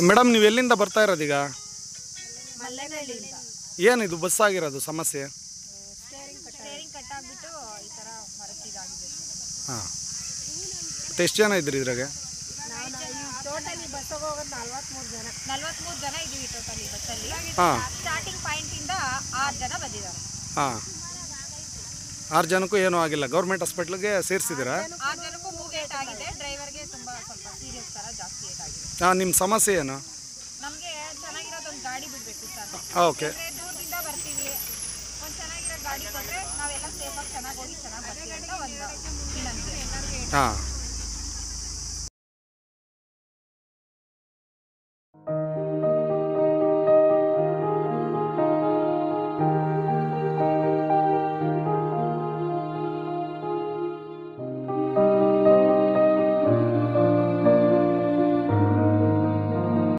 Madam ನೀವು ಎಲ್ಲಿಂದ ಬರ್ತಾ ಇರೋದೀಗ? ಮಲ್ಲೇನಹಳ್ಳಿಯಿಂದ. ಏನಿದು ಬಸ್ ಆಗಿರೋದು ಸಮಸ್ಯೆ? ಸ್ಟೇರಿಂಗ್ ಕಟ್ಟಾಗ್ಬಿಟ್ಟು ಈ ಥರ ಮರಕ್ಕೆ ಇದಾಗಿದೆ. ಹಾಂ, ಮತ್ತು ಎಷ್ಟು ಜನ ಇದ್ರಿ ಇದ್ರಾಗೆ? ಟೋಟಲಿ ಬಸ್ಸಾಗ ಹೋಗೋದು 43 ಜನ ಇದ್ದೀವಿ ಟೋಟಲಿ ಬಸ್ಸಲ್ಲಿ. ಹಾಂ, ಸ್ಟಾರ್ಟಿಂಗ್ ಪಾಯಿಂಟಿಂದ 6 ಜನ ಬಂದಿದ್ದಾರೆ. ಹಾಂ, 6 ಜನಕ್ಕೂ ಏನೂ ಆಗಿಲ್ಲ. ಗೌರ್ಮೆಂಟ್ ಹಾಸ್ಪಿಟ್ಲಿಗೆ ಸೇರಿಸಿದ್ದೀರಾ? 6 ಜನಕ್ಕೂ ಮೂವ್ ಏಟ್ ಆಗಿದೆ. ಡ್ರೈವರ್ಗೆ ತುಂಬ ಸ್ವಲ್ಪ ಸೀರಿಯಸ್ ಥರ ಜಾಸ್ತಿ ಏಟ್ ಆಗಿದೆ. ಹಾಂ, ನಿಮ್ಮ ಸಮಸ್ಯೆ ಏನು? ನಮಗೆ ಚೆನ್ನಾಗಿರೋದೊಂದು ಗಾಡಿ ಬಿಡಬೇಕು ಸರ್. ಓಕೆ. ದೂರದಿಂದ ಬರ್ತೀವಿ, ಒಂದು ಚೆನ್ನಾಗಿರೋ ಗಾಡಿ ಕೊಟ್ಟರೆ ನಾವೆಲ್ಲ ಸೇಫಾಗಿ ಚೆನ್ನಾಗಿ ಹೋಗಿ ಚೆನ್ನಾಗಿ ಬರ್ತೀವಿ ಅಂತ ಒಂದು ವಿನಂತಿ. ಹಾಂ.